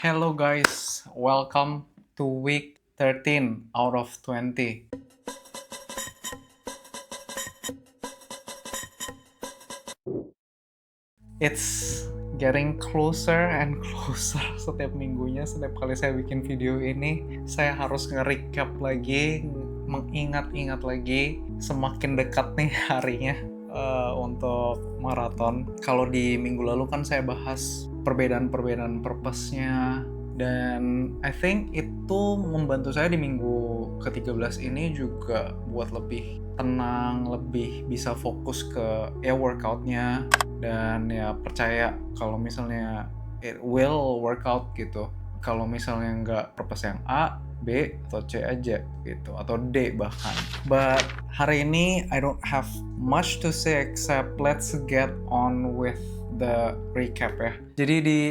Hello guys, welcome to week 13 out of 20. It's getting closer and closer setiap minggunya. Setiap kali saya bikin video ini, saya harus nge-recap lagi, mengingat-ingat lagi. Semakin dekat nih harinya untuk maraton. Kalau di minggu lalu kan saya bahas perbedaan-perbedaan purpose-nya, dan I think itu membantu saya di minggu ke-13 ini juga buat lebih tenang, lebih bisa fokus ke workout-nya, dan ya percaya kalau misalnya it will work out gitu. Kalau misalnya nggak purpose yang A, B, atau C aja gitu, atau D bahkan. But hari ini I don't have much to say except let's get on with the recap ya. Jadi di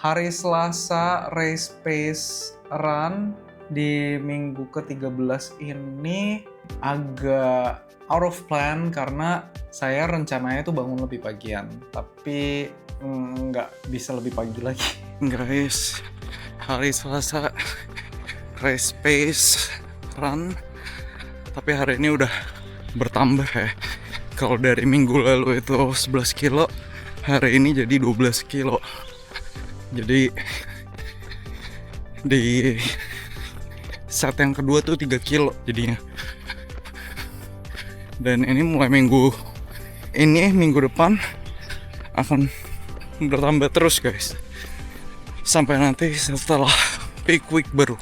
hari Selasa race pace run di minggu ke-13 ini agak out of plan karena saya rencananya tuh bangun lebih pagian, tapi nggak bisa lebih pagi lagi. Guys, hari Selasa race pace run, tapi hari ini udah bertambah ya. Kalau dari minggu lalu itu 11 kilo, hari ini jadi 12 kilo. Jadi di set yang kedua tuh 3 kilo jadinya. Dan ini mulai minggu depan akan bertambah terus guys, sampai nanti setelah peak week baru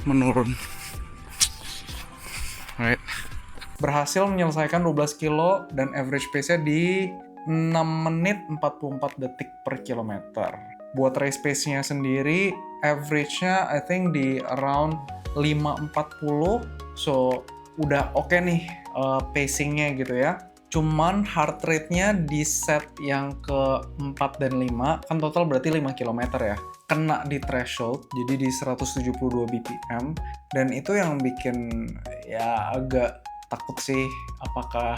menurun. Right. Berhasil menyelesaikan 12 kilo dan average pace-nya di 6 menit 44 detik per kilometer. Buat race pace-nya sendiri, average-nya I think di around 5.40, so udah oke nih pacing-nya gitu ya. Cuman heart rate-nya di set yang ke-4 dan 5, kan total berarti 5 km ya, kena di threshold, jadi di 172 BPM, dan itu yang bikin ya agak takut sih, apakah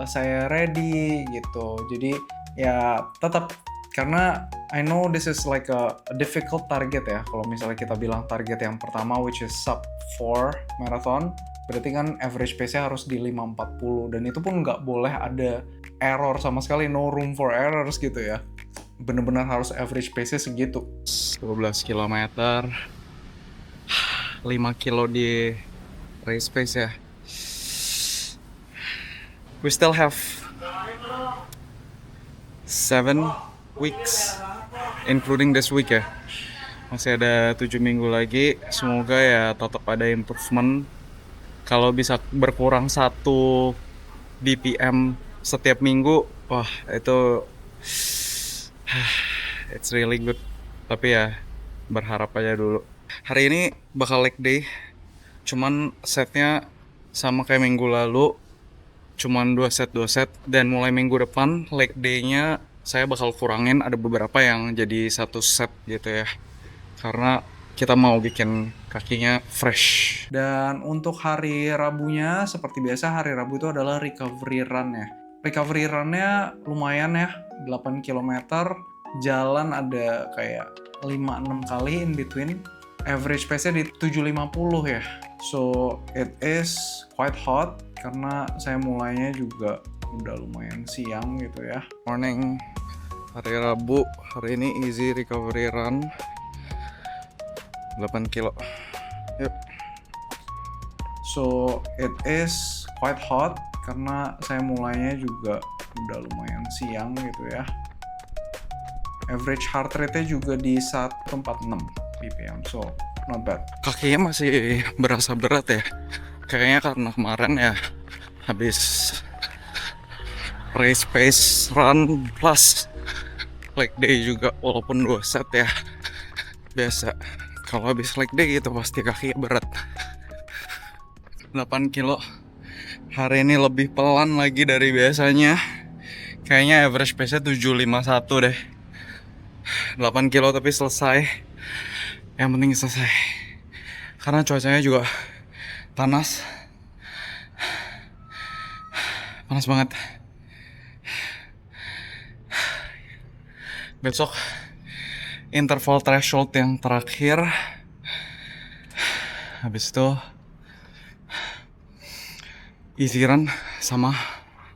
saya ready gitu. Jadi ya tetap, karena I know this is like a difficult target ya, kalau misalnya kita bilang target yang pertama which is sub 4 marathon, berarti kan average pace-nya harus di 5.40, dan itu pun nggak boleh ada error sama sekali, no room for errors gitu ya. Bener-bener harus average pace-nya segitu. 12 km, 5 kilo di race pace ya. We still have 7 weeks, including this week ya. Masih ada 7 minggu lagi, semoga ya tetap ada improvement. Kalau bisa berkurang 1 BPM setiap minggu, wah itu it's really good. Tapi ya berharap aja dulu. Hari ini bakal leg day, cuman setnya sama kayak minggu lalu, cuman 2 set, dan mulai minggu depan leg day-nya saya bakal kurangin, ada beberapa yang jadi 1 set gitu ya, karena kita mau bikin kakinya fresh. Dan untuk hari Rabunya, seperti biasa hari Rabu itu adalah recovery run ya. Recovery run-nya lumayan ya, 8 km, jalan ada kayak 5-6 kali in between. Average pace-nya di 7.50 ya. So it is quite hot karena saya mulainya juga udah lumayan siang gitu ya. Morning hari Rabu, hari ini easy recovery run 8 kilo. Yuk. So it is quite hot karena saya mulainya juga udah lumayan siang gitu ya. Average heart rate-nya juga di 146 BPM, so not bad. Kakinya masih berasa berat ya. Kayaknya karena kemarin ya habis race pace run plus leg day juga, walaupun 2 set ya. Biasa kalau habis leg day gitu pasti kaki berat. 8 kilo hari ini lebih pelan lagi dari biasanya. Kayaknya average pace-nya 7.51 deh. 8 kilo tapi selesai. Yang penting selesai. Karena cuacanya juga panas. Panas banget. Besok interval threshold yang terakhir. Habis itu easy run sama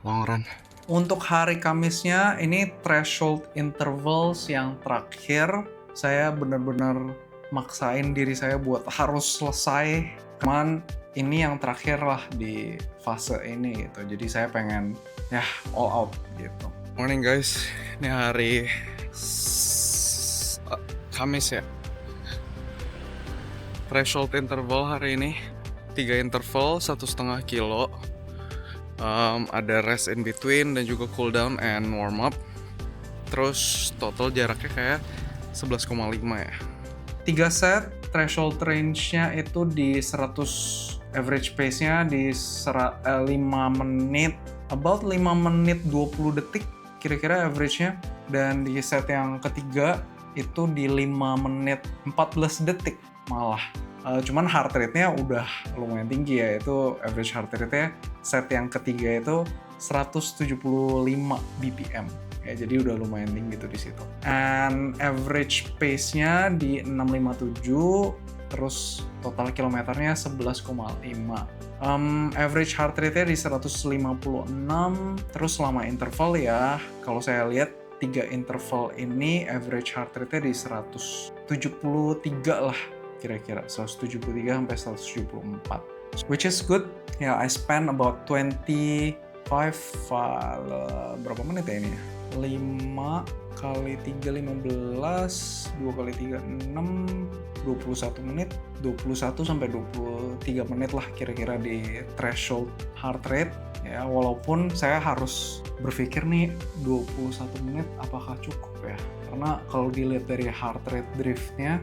long run. Untuk hari Kamisnya ini threshold intervals yang terakhir. Saya benar-benar maksain diri saya buat harus selesai. Cuman ini yang terakhir lah di fase ini gitu. Jadi saya pengen ya all out gitu. Morning guys, ini hari Kamis ya. Threshold interval hari ini 3 interval 1,5 kilo. Ada rest in between dan juga cool down and warm up. Terus total jaraknya kayak 11,5 ya. 3 set, threshold range-nya itu di 100, average pace-nya di 5 menit, about 5 menit 20 detik kira-kira average-nya. Dan di set yang ketiga itu di 5 menit 14 detik malah. Cuman heart rate-nya udah lumayan tinggi ya, itu average heart rate-nya set yang ketiga itu 175 BPM. Ya, jadi udah lumayan tinggi tuh di situ. And average pace-nya di 657, terus total kilometernya 11,5. Average heart rate-nya di 156, terus selama interval ya, kalau saya lihat 3 interval ini average heart rate-nya di 173 lah. Kira-kira 173 sampai 174, which is good. Ya, I spend about 25 berapa menit ya ini ya? 5 kali 3 15, 2 kali 3 6, 21 menit, 21 sampai 23 menit lah kira-kira di threshold heart rate. Ya, walaupun saya harus berpikir nih 21 menit apakah cukup ya? Karena kalau dilihat dari heart rate driftnya,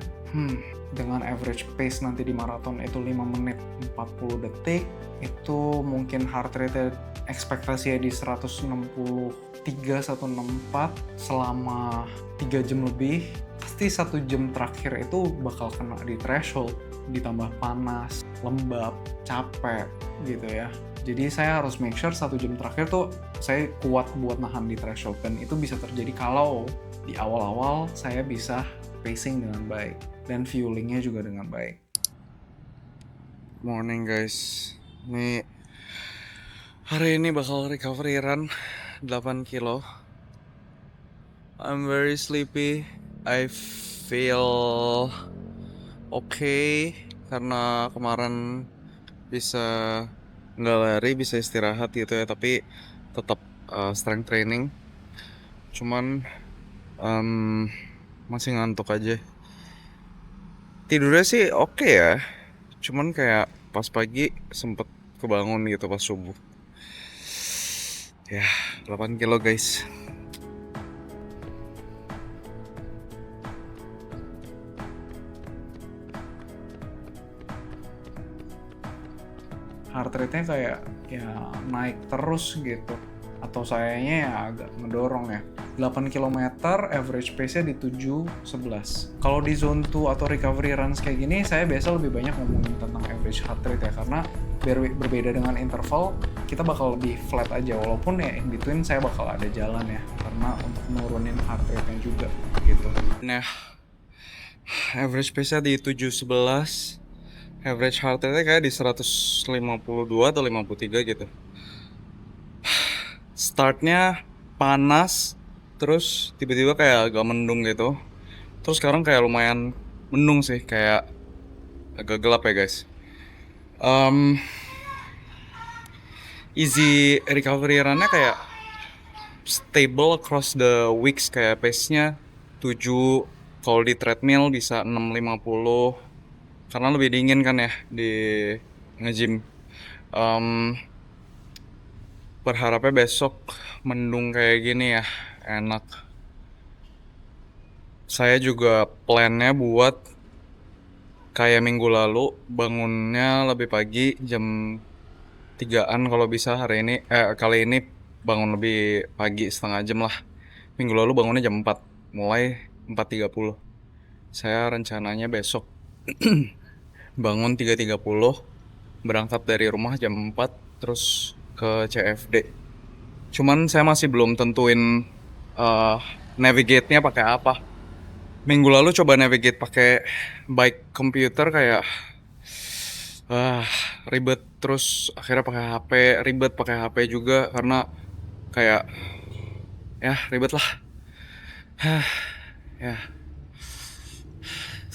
dengan average pace nanti di maraton itu 5 menit 40 detik, itu mungkin heart rate ekspektasinya di 163, 164 selama 3 jam lebih. Pasti 1 jam terakhir itu bakal kena di threshold, ditambah panas, lembab, capek gitu ya. Jadi saya harus make sure 1 jam terakhir tuh saya kuat buat nahan di threshold, dan itu bisa terjadi kalau di awal-awal saya bisa pacing dengan baik dan fuelingnya juga dengan baik. Morning guys, ini hari ini bakal recovery run 8 kilo. I'm very sleepy. I feel okay karena kemarin bisa nggak lari, bisa istirahat gitu ya, tapi tetap strength training. Cuman masih ngantuk aja. Tidurnya sih oke ya, cuman kayak pas pagi sempet kebangun gitu pas subuh. Ya, 8 kilo guys. Heart rate-nya kayak ya naik terus gitu. Atau sayanya ya agak ngedorong ya. 8 km average pace-nya di 7:11. Kalau di zone 2 atau recovery runs kayak gini, saya biasa lebih banyak ngomongin tentang average heart rate ya, karena berbeda dengan interval, kita bakal lebih flat aja, walaupun ya in between saya bakal ada jalan ya, karena untuk nurunin heart rate-nya juga gitu. Nah, average pace-nya di 7:11, average heart rate-nya kayak di 152 atau 53 gitu. Startnya panas, terus tiba-tiba kayak agak mendung gitu. Terus sekarang kayak lumayan mendung sih, kayak agak gelap ya guys. Easy recovery run-nya kayak stable across the weeks, kayak pace-nya 7, kalau di treadmill bisa 6:50 karena lebih dingin kan ya di nge-gym. Berharapnya besok mendung kayak gini ya, enak. Saya juga plannya buat kayak minggu lalu, bangunnya lebih pagi jam 3-an kalau bisa. Kali ini bangun lebih pagi setengah jam lah. Minggu lalu bangunnya jam 4, mulai 4:30. Saya rencananya besok bangun 3:30, berangkat dari rumah jam 4, terus ke CFD. Cuman saya masih belum tentuin navigate-nya pakai apa. Minggu lalu coba navigate pakai bike computer kayak ribet, terus akhirnya pakai HP, ribet pakai HP juga karena kayak ya ribet lah. Ya,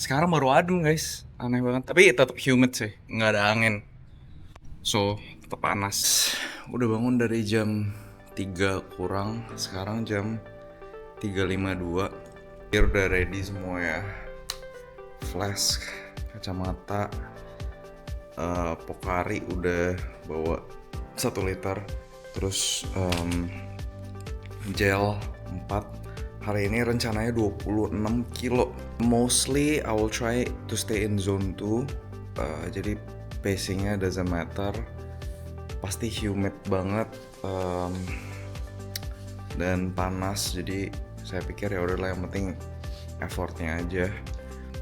sekarang baru adem guys, aneh banget. Tapi tetap humid sih, nggak ada angin, so tetap panas. Udah bangun dari jam 3 kurang, sekarang jam 3.52. Gear udah ready semua ya, flash, kacamata, Pocari udah bawa 1 liter, terus gel 4. Hari ini rencananya 26 kilo. Mostly I will try to stay in zone 2. Jadi pacingnya doesn't matter. Pasti humid banget dan panas. Jadi saya pikir ya udahlah, yang penting effortnya aja.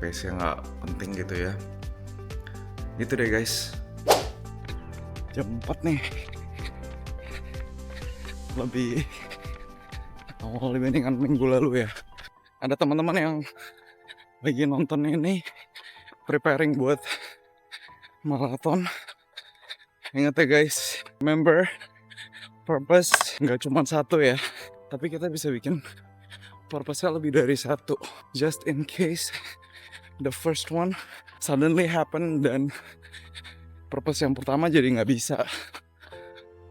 Pace-nya nggak penting gitu ya. Gitu deh guys. Jam 4 nih. Lebih awal dibandingkan minggu lalu ya. Ada teman-teman yang lagi nonton ini preparing buat maraton. Ingat ya guys, remember purpose nggak cuma satu ya, tapi kita bisa bikin purpose-nya lebih dari satu. Just in case the first one suddenly happen dan purpose yang pertama jadi nggak bisa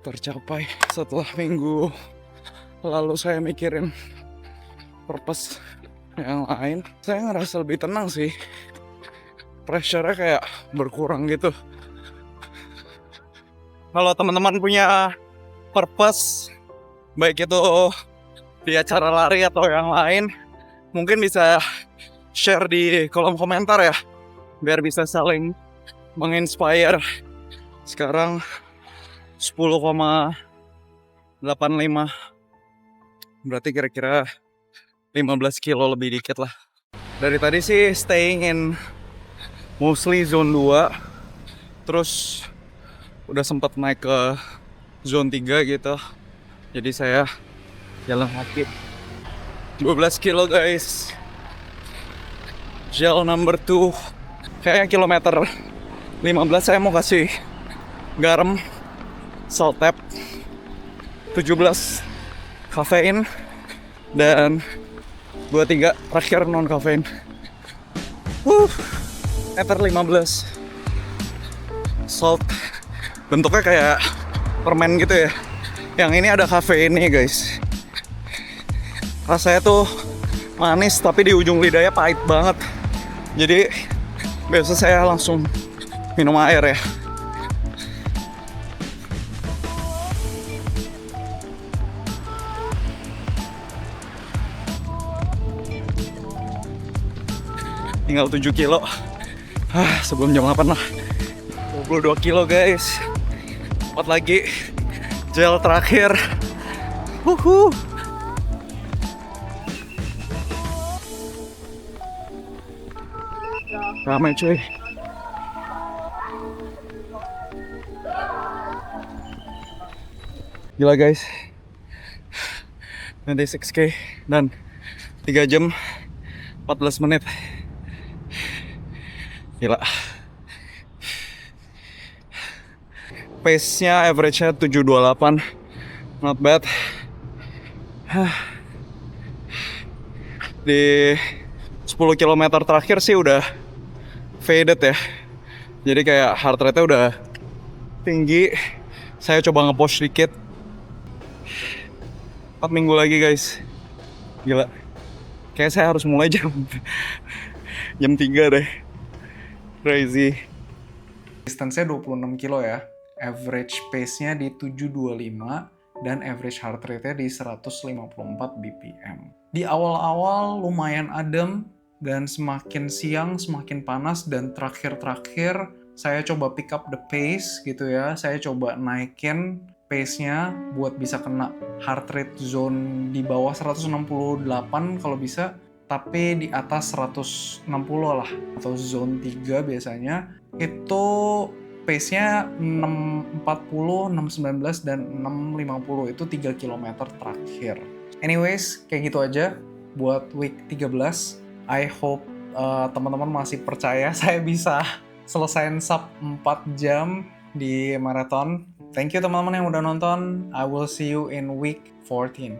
tercapai. Setelah minggu lalu saya mikirin purpose yang lain, saya ngerasa lebih tenang sih. Pressure-nya kayak berkurang gitu. Kalau teman-teman punya purpose, baik itu di acara lari atau yang lain, mungkin bisa share di kolom komentar ya, biar bisa saling menginspire. Sekarang 10,85, berarti kira-kira 15 kilo lebih dikit lah. Dari tadi sih staying in mostly zone 2, terus udah sempat naik ke zone 3 gitu. Jadi saya jalan kaki 12 kilo guys. Gel number 2. Kayaknya kilometer 15 saya mau kasih garam, salt tap, 17 kafein, dan 23 terakhir non kafein. Meter 15. Salt bentuknya kayak permen gitu ya. Yang ini ada kafeinnya guys. Rasanya tuh manis tapi di ujung lidahnya pahit banget. Jadi biasa saya langsung minum air ya. Tinggal 7 kilo sebelum jam 8 lah. 22 kilo guys. 4 lagi. Gel terakhir. Ramai cuy. Gila guys. 26K dan 3 jam 14 menit. Gila. Pace-nya average-nya 728. Not bad. Di 10 km terakhir sih udah faded ya. Jadi kayak heart rate-nya udah tinggi. Saya coba nge-push dikit. 4 minggu lagi guys. Gila. Kayak saya harus mulai jam 3 deh. Crazy. Distance-nya 26 kilo ya. Average pace-nya di 725 dan average heart rate-nya di 154 BPM. Di awal-awal lumayan adem dan semakin siang semakin panas, dan terakhir-terakhir saya coba pick up the pace gitu ya. Saya coba naikin pace-nya buat bisa kena heart rate zone di bawah 168 kalau bisa, tapi di atas 160 lah, atau zone 3 biasanya. Itu pace-nya 640, 619, dan 650. Itu 3 km terakhir. Anyways, kayak gitu aja buat week 13. I hope teman-teman masih percaya saya bisa selesain sub 4 jam di marathon. Thank you teman-teman yang udah nonton. I will see you in week 14.